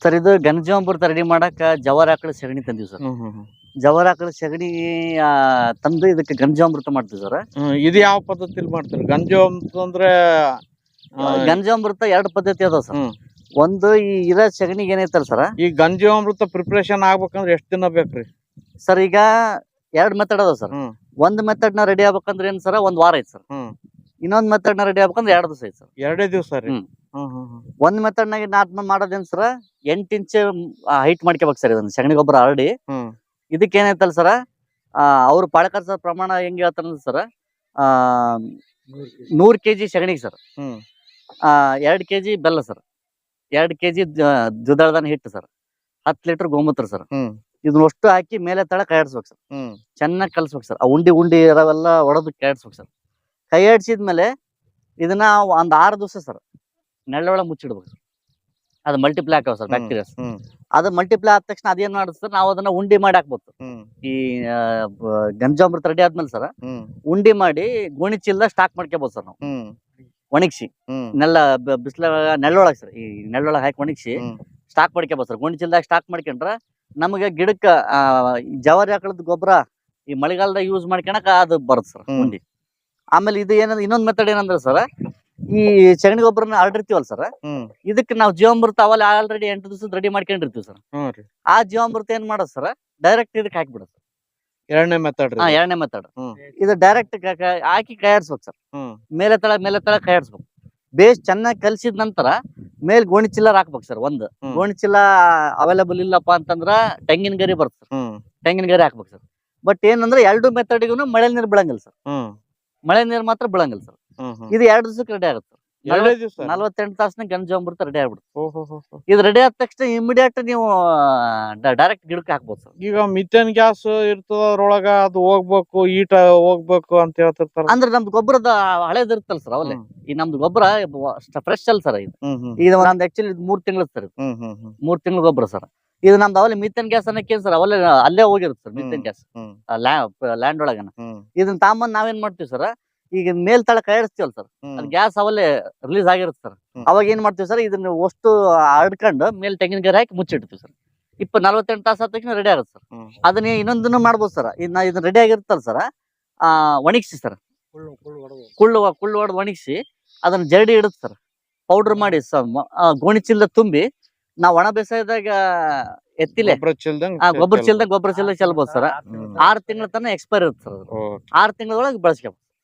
Sir ಇದು ಘನಜೀವಾಮೃತ ready ಮಾಡಾಕ ಜವಾರಿ ಆಕಳ ಸಗಣಿ ತಂದಿವಿ ಸರ್. ಜವಾರಿ ಆಕಳ ಸಗಣಿ ತಂದು ಇದಕ್ಕೆ ಘನಜೀವಾಮೃತ ಮಾಡ್ತೀವಿ ಸರ್. ಇದು ಯಾವ ಪದ್ಧತಿಲಿ ಮಾಡ್ತೀರಿ ಘನಜೀವಾಮೃತ ಅಂದ್ರೆ? ಘನಜೀವಾಮೃತ 2 ಪದ್ಧತಿ ಅದಾವ ಸರ್. ಒಂದು ಈ ಇದ ಸಗಣಿಗೆ ಏನೈತಲ್ಲ ಸರ್, ಈ ಘನಜೀವಾಮೃತ ಪ್ರಿಪರೇಷನ್ ಆಗ್ಬೇಕಂದ್ರೆ ಎಷ್ಟು ದಿನ ಬೇಕ್ರಿ ಸರ್? ಈಗ 2 ಮೆಥಡ್ ಅದಾವ ಸರ್. ಒಂದ್ ಮೆಥಡ್ ನ ರೆಡಿ ಆಗ್ಬೇಕಂದ್ರೆ ಏನ್ ಸರ್, 1 ವಾರ ಐತಿ ಸರ್. ಇನ್ನೊಂದ್ ಮೆಥಡ್ ನ ರೆಡಿ ಆಗ್ಬೇಕಂದ್ರೆ 2 ದಿವಸ ಐತಿ ಸರ್. 2 ದಿವಸ ರೀ. ಒಂದ್ ಮೆಥಡ್ ನಾಗ ನಾಟ್ ಮಾಡೋದೇನ್ ಸರ್, 8 ಇಂಚ್ ಹೈಟ್ ಮಾಡ್ಕೋಬೇಕು ಸರ್. ಇದನ್ನ ಸಗಣಿ ಗೊಬ್ಬರ ಹರಡಿ ಇದಕ್ಕೆ ಏನೈತಲ್ಲ ಸರ್, ಅವ್ರು ಪಾಳಕರ್ಸ ಪ್ರಮಾಣ ಹೆಂಗ್ ಹೇಳ್ತಾರ ಸರ್, 100 kg ಸಗಣಿಗೆ ಸರ್ 2 kg ಬೆಲ್ಲ ಸರ್, 2 kg ದ್ವಿದಳ ಹಿಟ್ಟು ಸರ್, 10 ಲೀಟರ್ ಗೋಮೂತ್ರ ಸರ್. ಇದನ್ನ ಅಷ್ಟು ಹಾಕಿ ಮೇಲೆ ತಳ ಕೈ ಆಡಿಸ್ಬೇಕು ಸರ್. ಚೆನ್ನಾಗಿ ಕಲ್ಸ್ಬೇಕು ಸರ್. ಆ ಉಂಡಿ ಇರೋವೆಲ್ಲ ಒಡೆದು ಕೈ ಆಡಿಸ್ಬೇಕು ಸರ್. ಕೈ ಆಡಿಸಿದ್ಮೇಲೆ ಇದನ್ನ ಒಂದ್ 6 ದಿವಸ ಸರ್ ನೆಳ್ಳೊಳಗೆ ಮುಚ್ಚಿಡ್ಬೇಕು ಸರ್. ಅದು ಮಲ್ಟಿಪ್ಲೈ ಹಾಕವ್ ಸರ್ ಬ್ಯಾಕ್ಟೀರಿಯಾಸ್. ಅದು ಮಲ್ಟಿಪ್ಲೈ ಆದ ತಕ್ಷಣ ಅದೇನ್ ಮಾಡುತ್ತೆ ಸರ್, ನಾವು ಅದನ್ನ ಉಂಡಿ ಮಾಡಿ ಹಾಕ್ಬೋದು. ಈ ಘನಜೀವಾಮೃತ ರೆಡಿ ಆದ್ಮೇಲೆ ಸರ್ ಉಂಡಿ ಮಾಡಿ ಗೋಣಿ ಚೀಲದಾಗ ಸ್ಟಾಕ್ ಮಾಡ್ಕೋಬಹುದು ಸರ್. ನಾವು ಒಣಗಿಸಿ ಬಿಸಿಲ ನೆಳ್ಳೊಳಗೆ ಸರ್, ಈ ನೆಳ್ಳೊಳಗೆ ಹಾಕಿ ಒಣಗಿಸಿ ಸ್ಟಾಕ್ ಮಾಡ್ಕೋಬಹುದು ಸರ್. ಗೋಣಿ ಚೀಲದಾಗ ಸ್ಟಾಕ್ ಮಾಡ್ಕೊಂಡ್ರ ನಮಗೆ ಗಿಡಕ್ಕ ಜವಾರಿ ಆಕಳದ ಗೊಬ್ಬರ ಈ ಮಳೆಗಾಲದಾಗ ಯೂಸ್ ಮಾಡ್ಕೊಳಕ ಅದು ಬರುತ್ತೆ ಸರ್ ಉಂಡಿ. ಆಮೇಲೆ ಇದು ಏನಂದ್ರೆ ಇನ್ನೊಂದ್ ಮೆಥಡ್ ಏನಂದ್ರೆ ಸರ್, ಈ ಸಗಣಿ ಗೊಬ್ಬರನ ಹರಡಿರ್ತೀವಲ್ಲ ಸರ್, ಇದಕ್ಕೆ ನಾವು ಜೀವಾಮೃತ ಅವಲ್ಲ ಆಲ್ರೆಡಿ 8 ದಿವಸ ರೆಡಿ ಮಾಡ್ಕೊಂಡಿರ್ತೀವಿ ಸರ್. ಆ ಜೀವಾಮೃತ ಏನ್ ಮಾಡೋದು ಸರ್, ಡೈರೆಕ್ಟ್ ಇದಕ್ಕೆ ಹಾಕ್ಬಿಡೋದು ಸರ್. 2ನೇ ಮೆಥಡ್. 2ನೇ ಮೆಥಡ್ ಇದು ಡೈರೆಕ್ಟ್ ಹಾಕಿ ಕೈ ಆಡಿಸ್ಬೇಕು ಸರ್. ಮೇಲೆ ತಳ ಕೈ ಆಡಿಸ್ಬೇಕು. ಬೇಸ್ ಚೆನ್ನಾಗಿ ಕಲ್ಸಿದ ನಂತರ ಮೇಲ್ ಗೋಣಿ ಚೀಲ ಹಾಕ್ಬೇಕು ಸರ್. ಒಂದು ಗೋಣಿ ಚೀಲ ಅವೈಲೇಬಲ್ ಇಲ್ಲಪ್ಪ ಅಂತಂದ್ರ ತೆಂಗಿನ ಗರಿ ಬರುತ್ತೆ ಸರ್, ತೆಂಗಿನ ಗರಿ ಹಾಕ್ಬೇಕು ಸರ್. ಬಟ್ ಏನಂದ್ರೆ 2 ಮೆಥಡ್ಗೂ ಮಳೆ ನೀರು ಬೀಳಂಗಿಲ್ಲ ಸರ್. ಮಳೆ ನೀರು ಮಾತ್ರ ಬೀಳಂಗಿಲ್ಲ ಸರ್. ಇದು 2 ದಿವಸಕ್ಕೆ ರೆಡಿ ಆಗುತ್ತೆ. 48 ತಾಸನ ಘನಜೀವಾಮೃತ ರೆಡಿ ಆಗ್ಬಿಡುತ್ತೆ. ಇದು ರೆಡಿ ಆದ ತಕ್ಷಣ ಇಮಿಡಿಯೇಟ್ ನೀವು ಡೈರೆಕ್ಟ್ ಗಿಡಕ್ಕೆ ಹಾಕ್ಬೋದು ಸರ್. ಈಗ ಮಿಥೇನ್ ಗ್ಯಾಸ್ ಇರ್ತದ ಅದ್ರೊಳಗ, ಅದು ಹೋಗ್ಬೇಕು, ಈಟ ಹೋಗ್ಬೇಕು ಅಂತ ಹೇಳ್ತಿರ್ತಾರ. ಅಂದ್ರೆ ನಮ್ದು ಗೊಬ್ಬರದ ಹಳೇದ್ ಇರುತ್ತಲ್ಲ ಸರ್, ಅವಲ್ಲೇ ಈ ನಮ್ದು ಗೊಬ್ಬರ ಫ್ರೆಶ್ ಅಲ್ಲ ಸರ್. ಇದು ನಮ್ದು ಆಕ್ಚುಲಿ 3 ತಿಂಗಳು ಸರ್. 3 ತಿಂಗಳು ಗೊಬ್ಬರ ಸರ್. ಇದು ನಮ್ದು ಅವಲ್ಲೇ ಮಿಥೇನ್ ಗ್ಯಾಸ್ ಅನ್ನಕ್ಕೆ ಸರ್, ಅವಲ್ಲೇ ಅಲ್ಲೇ ಹೋಗಿರುತ್ತೆ ಸರ್ ಮಿಥೇನ್ ಗ್ಯಾಸ್ ಲ್ಯಾಂಡ್ ಒಳಗನ. ಇದನ್ನ ತಾಂಬಂದ್ ನಾವೇನ್ ಮಾಡ್ತೀವಿ ಸರ್, ಈಗ ಮೇಲ್ ತಳ ಕೈ ಆಡಿಸ್ತೀವಲ್ಲ ಸರ್, ಅದು ಗ್ಯಾಸ್ ಅವಲ್ಲೇ ರಿಲೀಸ್ ಆಗಿರುತ್ತೆ ಸರ್. ಅವಾಗ ಏನ್ ಮಾಡ್ತೀವಿ ಸರ್, ಇದನ್ನ ಅಷ್ಟು ಹರಡ್ಕೊಂಡು ಮೇಲೆ ತೆಂಗಿನ ಗರಿ ಹಾಕಿ ಮುಚ್ಚಿಡ್ತೀವಿ ಸರ್. 48 ತಾಸು ಆದ ತಕ್ಷಣ ರೆಡಿ ಆಗುತ್ತೆ ಸರ್. ಅದನ್ನ ಇನ್ನೊಂದನ್ನು ಮಾಡ್ಬೋದು ಸರ್. ಇದನ್ನ ರೆಡಿ ಆಗಿರುತ್ತಲ್ಲ ಸರ್, ಒಣಗಿಸಿ ಸರ್, ಕುಳ್ಳು ಹೊಡೆದು ಒಣಗಿಸಿ ಅದನ್ನ ಜರಡಿ ಇಡುತ್ತೆ ಸರ್. ಪೌಡರ್ ಮಾಡಿ ಗೋಣಿ ಚೀಲ ತುಂಬಿ ನಾವ್ ಒಣ ಬೇಸಾಯದಾಗ ಎತ್ತಿಲೆ ಗೊಬ್ಬರ ಚೀಲದಾಗ ಚೆಲ್ಬೋದು ಸರ್. 6 ತಿಂಗಳ ತನಕ ಎಕ್ಸ್ಪೈರ್ ಇರುತ್ತೆ ಸರ್. 6 ತಿಂಗಳೊಳಗೆ ಬಳಸ್ಕೋಬಹುದು.